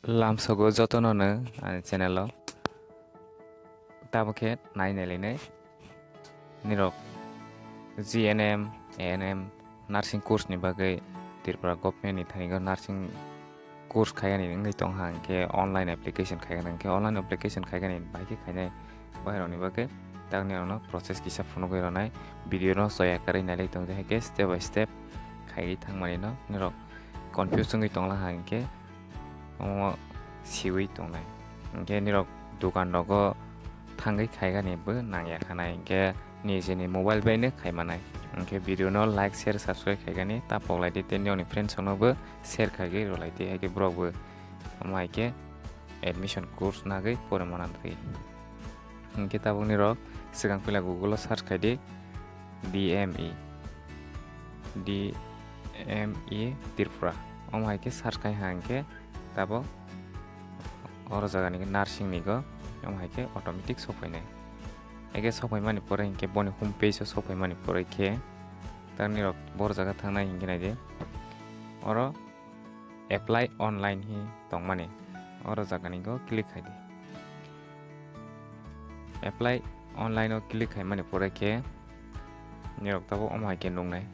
Lamsogo jotonono channel tabokhe nainailainai nirok GNM ANM nursing course ni bagai Tripura government ni thanigo nursing course khaigani ngai tongha ke online application khaigani ke online application khaigani baiki khainai baironi bagai tangni ono process kisa phuno goironai video no soya karai nalai tongja ke step by step khaigi thangmani no nirok confuse ngai tongla hangke omo siwi tongnai hingke nirok dukan rogo thangai khaigani bo nangya khanai hingke nijeni mobile bai no khaimanai hingke video no like share subscribe khaigani tapok laidi te nioni friends no bo share khaigi rolaidi hake brog bo amaike admission course nagai pormanan thai hingke tabok nirok sigang pila google search khaidi DME Tripura amaike search khai hangke tabo oro jaga ni nursing ni go amhaike automatic sopainai ege sopaimani pore hingke boni home page o sopaimani pore ke tarni rok bor jaga thangnai hingke naide oro apply online hi tongmani oro jaga ni go click khaidi apply online o click khaimani pore ke nirok tabo amhaike nungnai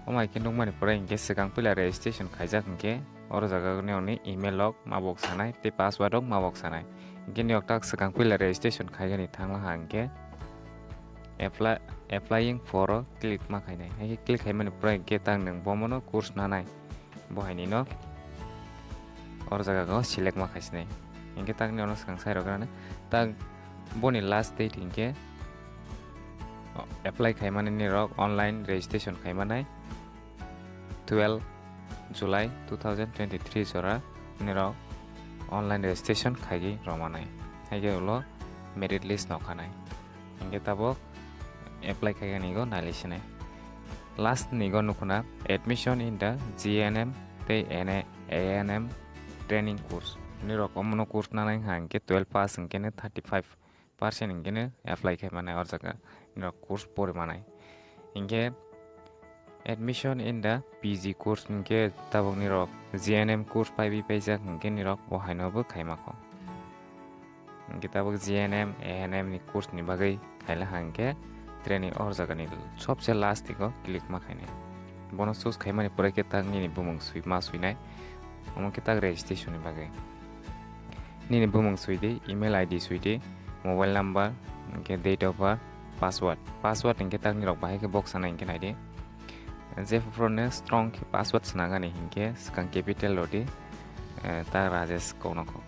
amhaike nungmani pore hingke sigang pila registration khaijak hingke oro jaga ni email log mabok sanai te password ok mabok sanai hingke ni oktak sikang pila registration khaigani thangla hangke applying for click ma khainai hingke click khaimani pore hingke tang nang bomono course nanai bohaini no oro jaga go select ma khaisinai hingke tang ni ono sikang sai rogana tang boni last date hingke apply khaimani ni rok online registration khaimanai 12 July 2023 jora nirok online registration khaigi romanai haige ulo merit list nokhanai hingke tabok apply khaigani go nalisinai last ni go nukuna admission in the GNM te ANM training course nirok omono course nanai hangke 12 pass hingke 35% hingke apply khaimanai or jaga nirok course pormanai hingke admission in the PG course hingke tabok nirok GNM course paibi paijak hingke nirok bohaino bo khaimako hingke tabok GNM ANM ni course ni bagai khaila hangke training or jaga ni sobse last go click ma khainai bono choose khaimani pore ke tang ni bumung sui ma suinai omo ke tag registration ni bagai ni bumung suidi email ID suidi mobile number hingke date of birth password hingke tang nirok bahai ke box ana hingke naide je frone strong password snagani hingke skang capital lodi ta rajesh konoko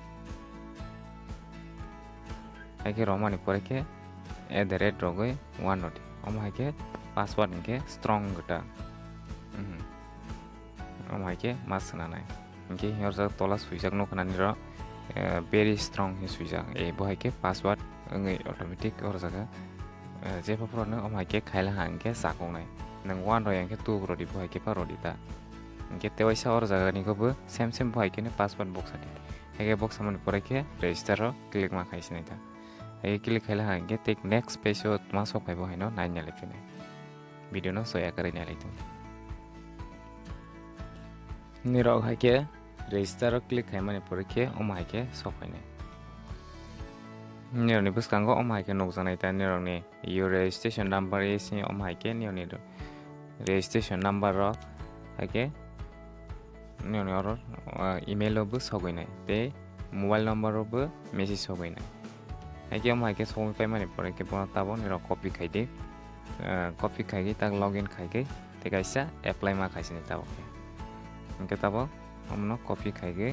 haike romani pore ke @rogoi 1 lodi om haike password hingke strong gota om haike mas nanai hingke horja tola suijak nokana niro very strong hi suijak bo haike password ngai automatic horjaga je frone om haike khaila hangke sakongnai nang 1 roi angke 2 rodi boy ke parodi ta angke tewaisa or jaga ni gobo same boy ke ne password box ati ege box amon pore ke register ro click ma khaisnai ta ege click khaila angke take next page o ma so phaibo haino nain nale pine video no soya karai nale tu ni ro haike register ro click khaimani pore ke o ma haike so phainai ni ni buskango o ma haike nokjanai ta ni ro ni your registration number is o ma haike ni registration number ro haike nioni oro email obo sogoinai te mobile number obo message sogoinai haike om haike somi paimani pore ke bono tabo niro copy khaide copy khaige tak login khaige te kaisa apply ma khaisini tabo hingke tabo omno copy khaige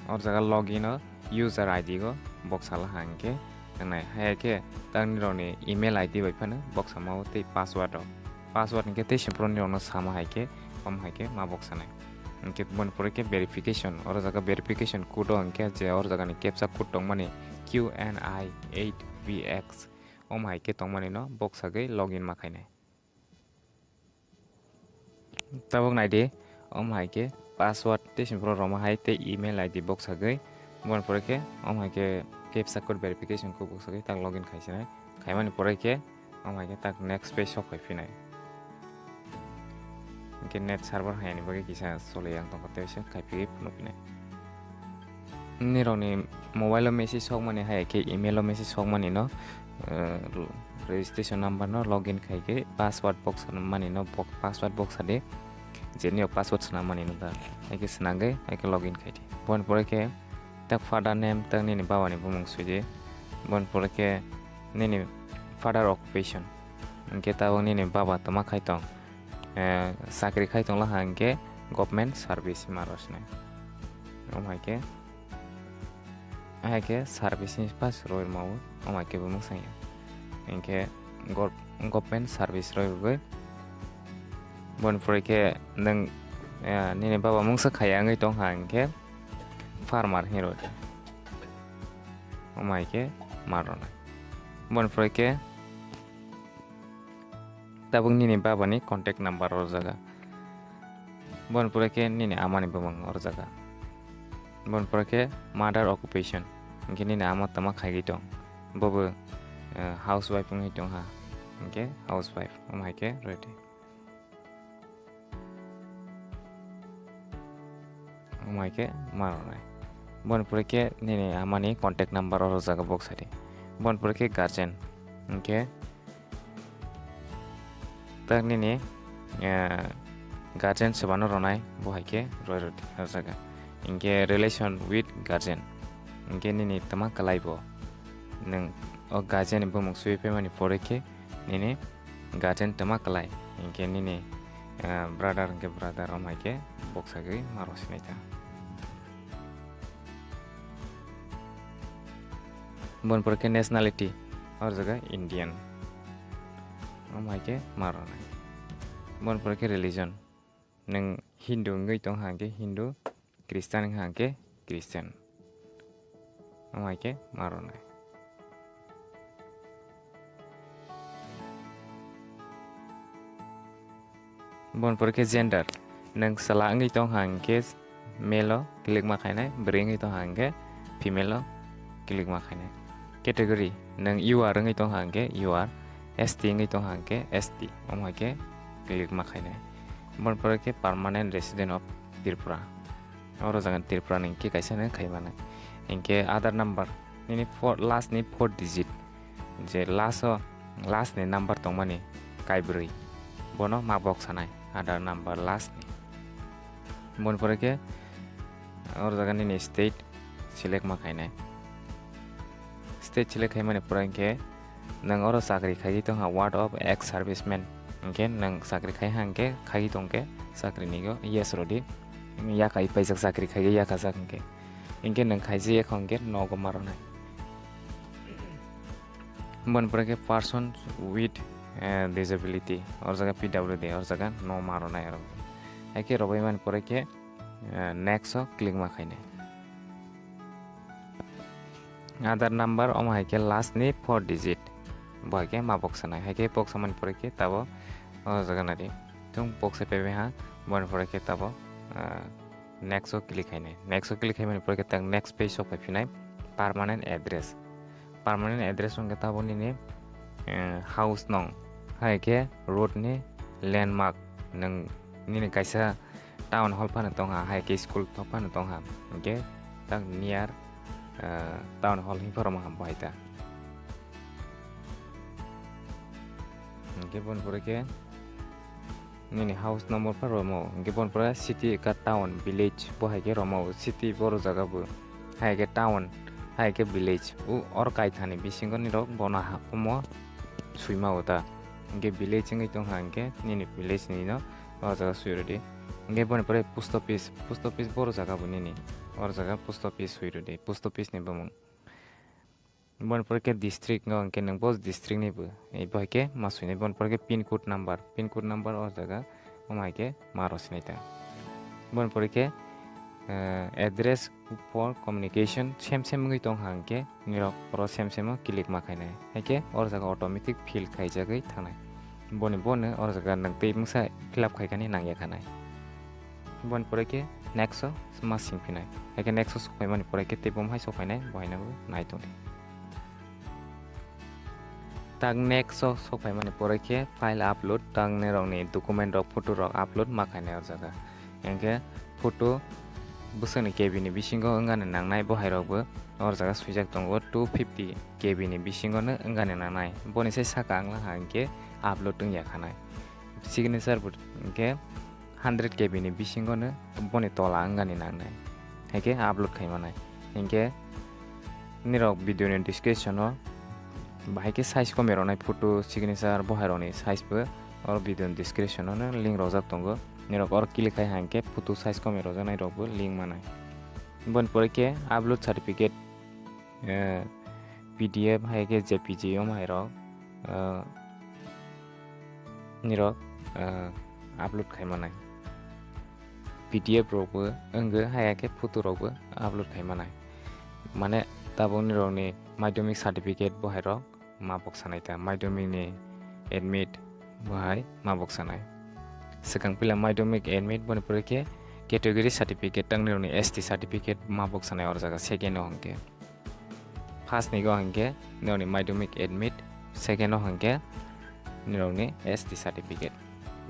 or jaga login o user ID go box ala hangke nai haike tang niro ni email ID bai phane box amao te password hingke te simpro ni ono sama haike om haike ma box anai hingke bon pore ke verification or jaga verification code hingke je or jaga ni captcha code tongmani QNI8VX om haike tongmani no box agai login ma khainai tabok naide om haike password te simpro roma hai te email ID box agai bon pore ke om haike captcha code verification ko box agai tak login khaisinai khaimani pore ke om haike tak next page sok phaifinai hingke net server hayani bagi kisa soleyang tongkate bisa kaipi punupine nironi mobile message sokmani hayake email message sokmani no registration number no login khaike password box mani no password box ade jeni password sanamani no da hayake sanage hayake login khaiti bon pore ke tak father name tak nini baba ni bumung suje bon pore ke nini father occupation hingke tabang nini baba tama khaitong sakri khaitong la hangke government service marosne hayake service ni pas roi mau hayake bumung sanya hingke government service roi gue bon pore ke nang nini baba mungsa khayangai tong hangke farmer hero hayake marona bon pore ke tabung nini baba ni contact number or jaga bon pore ke nini amani bumung or jaga bon pore ke mother occupation hingke nini ama tama khaigi tong bobo housewife ngai tong ha hingke housewife hayake ready hayake marona bon pore ke nini amani contact number or jaga box ade bon pore ke guardian hingke tak nini guardian sebano ronai bohaike roi jaga hingke relation with guardian hingke nini tama kalaibo nang o guardian ni bumung suipe mani pore ke nini guardian tama kalai hingke nini brother hingke brother hayake box age marosinaita bon pore ke nationality or jaga Indian hayake marona bon pore ke religion nang Hindu ngai tong hangke Hindu Christian hangke Christian hayake marona bon pore ke gender nang sala ngai tong hangke male klik makhainai bri ngai tong hangke female klik makhainai category nang you are ngai tong hangke you are ST ngai tong hangke ST hayake klik makhainai bon pore ke permanent resident of Tripura oro jangan Tripura ningke kaisa ne khaimana hingke Aadhaar number nini last ni 4 digit je last ni number tongmani kaibrui bono ma box sanai Aadhaar number last ni bon pore ke oro jangan nini state select makhainai state select khaimani pore ke nang oro sakri khai tong ha ward of ex serviceman hingke nang sakri khai hangke khai tongke sakri nigo yes rodi ya kai paijak sakri khai ya kasa hingke hingke nang khai je khongke nogo maronai bon pore ke person with disability or jaga PWD or jaga no maronai aro hake robai man pore ke next click makhainai Aadhaar number hake last ni 4 digit bohake ma box sanai hake box saman pore ke tabo jaga nari tung box pebe ha bon pore ke tabo next click hainai pore ke tang next page so paipinai permanent address ong tabo nini house nong hake road ni landmark nang nini kaisa town hall pana tongha hake school pana tongha hingke tang near town hall hi forma ham baita hingke bon pore ke nini house number pa romo hingke bon pore city ka town village bo hake romo city boro jaga bu hake town hake village or kai thani bisingo ni rok bona hapomo suima ota hingke village ngai tong hangke nini village ni no o jaga suirodi hingke bon pore post office boro jaga bu nini or jaga post office suirodi post office ni bamung bon pore ke district ngo hingke nang bos district ni bu ei bohake masui bon pore ke pin code number or jaga hake marosinaita bon pore ke address for communication sem ngai tong hangke nirok oro sem click makhainai hake or jaga automatic fill khaijagai thanai boni or jaga nang tei mungsa fill up khaikani nang yakhanai bon pore ke next ma singpinai hake next sokaimani pore ke tei bom hai sokainai bohainabu nai tong tag next so faimani pore ke file upload tag ne rok ni document rok photo rok upload ma khainai o jaga engke photo busani KB ni bisingo wngani nangnai bohai rokbo or jaga suijak tongo 250 KB ni bisingo no wngani nangnai boni sai saka angla ha engke upload wngya khanai signature bo engke 100 KB ni bisingo no boni tola wngani nangnai haike upload khaimanai engke nirok video ni description o bahai size ko meronai photo signature bohai rokni size bo or video description no link rojak tongo nirok or click khai hangke photo size ko merojanai rok bo link manai bon pore ke upload certificate PDF haike JPG mai rok nirok upload khai manai PDF rok bo engge haike photo rok bo upload khai manai mane tabo nirok ni madhyamik certificate bohai rok mabok sanai ta madhyamik ni admit bohai mabok sanai sekang pila madhyamik admit boni pore ke category certificate tang nirok ni ST certificate mabok sanai or jaga second o hangke first ni go hangke nirok ni madhyamik admit second o hangke nirok ni ST certificate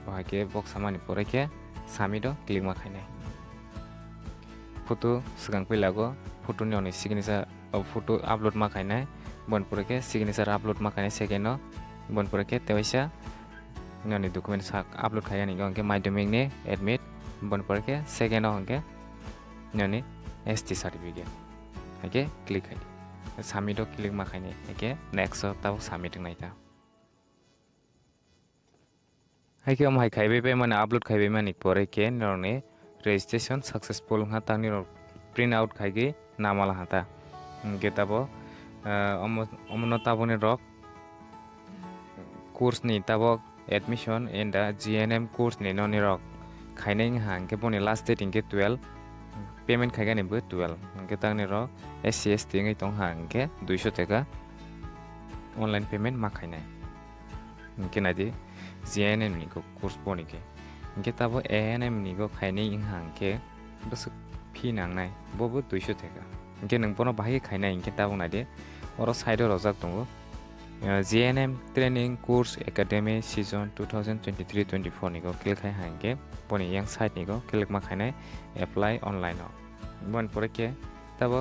bohai ke box samani pore ke submit o click ma khainai photo sekang pila go photo ni signature photo upload ma khainai bon pore ke signature upload ma khainai second o bon pore ke tewaisa noni document sak upload khayani go hangke madhyamik ni admit bon pore ke second o hangke noni ST certificate hake click khai submit o click ma khainai hake next o tabo submit ngai ta hake mai khaibe be mane upload khaibe mani pore ke noni registration successful ha tani print out khaigi namala hata getabo omono tabone rok course ni tabo admission in the GNM course ni noni rok khainai ha ke boni last date inke 12 payment khaigani bo 12 ke tangni rok SC/ST ngai tong ha ke 200 taka online payment ma khainai ke nadi GNM ni ko course boni ke ke tabo ANM ni go khainai ha ke bus fee nangnai bobo 200 taka ke nang bono bahai khainai ke tabo nadi oro side ro rojak tongo GNM Training Course Academy Season 2023-24 ni go click khai hangke boni yang site ni go click ma khainai apply online o bon pore ke tabo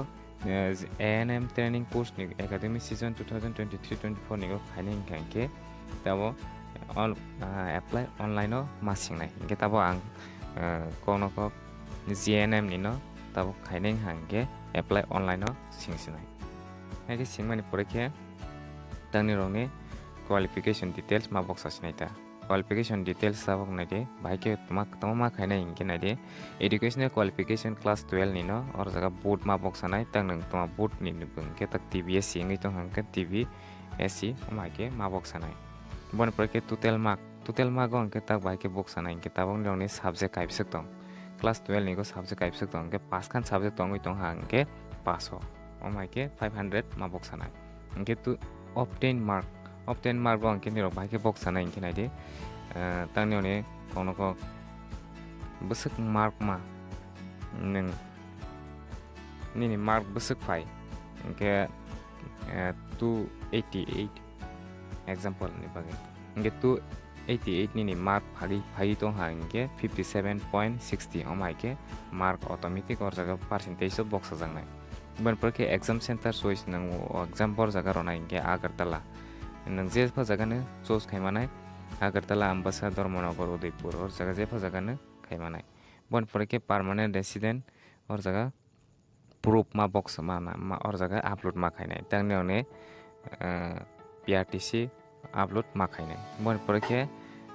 ANM Training Course ni Academy Season 2023-24 ni go khainai hangke tabo apply online o masingnai ke tabo ang kono ko GNM ni no tabo khainai hangke apply online o singsinai hake singmani pore ke tangni rokni qualification details ma box asinai qualification details sabok nade bahike tama khainai inke nade educational qualification class 12 ni no or jaga board ma box anai tang nang tama board ni bung ke tak TBSC ngai tong hang ke TBSC ke ma box anai bon prake total mark on ke tak bahike box anai inke tabong ni subject kaibsek tong class 12 ni go subject kaibsek tong ke pass khan subject tong tong hang ke pass ho ke 500 ma box anai inke tu obtain mark bang ke niro bahike box sana inke nai de tang ne kono ko busuk mark ma neng ni mark busuk pai inke 288 example ni bagi inke 288 ni mark phagi tong ha inke 57.60 ke mark automatic or jaga percentage box ajang nai ban perke exam center choice nang exam bor jaga rona inke Agartala nang je pha jaga ne choose khaimanai Agartala Ambassador Monogar Udaipur or jaga je pha jaga ne khaimanai bon perke permanent resident or jaga proof ma box ma or jaga upload ma khainai tang ne PRTC upload ma khainai bon perke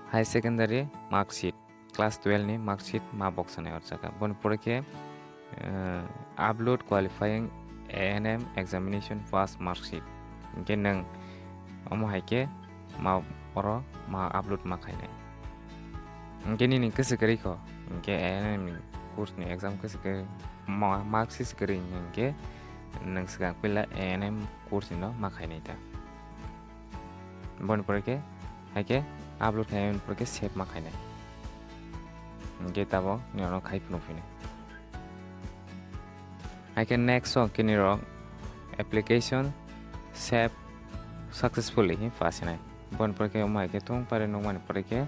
high secondary mark sheet class 12 ni mark sheet ma box anai or jaga bon perke upload qualifying ANM examination pass mark sheet ke nang haike ma oro ma upload ma khainai ke ni kesekari ko ke ANM course ni exam kesekari mark sheet sekari ke nang sekang pila ANM course no ma khainai ta bon porke haike upload khain porke save ma khainai ke tabo ni ono khai pno fine I can next on kinirok application save successfully pasinai bon porke omai ke tung pare nongmani porke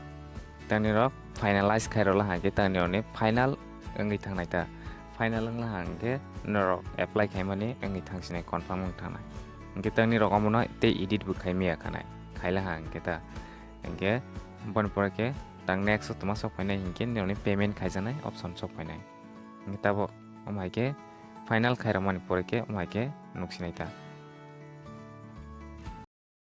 tani rok finalize khairala hangke tani one final ongi thangnai ta final ongla hangke norok apply khaimani ongi thangsinai confirm ong thangnai hangke tani rok amono te edit bu khaimia khanai khaila hangke ta hangke bon porke tang next tuma sok painai hingke noni payment khaijanai option sok painai hingke tabo omai ke final khairamani porke omai ke nuksinai ta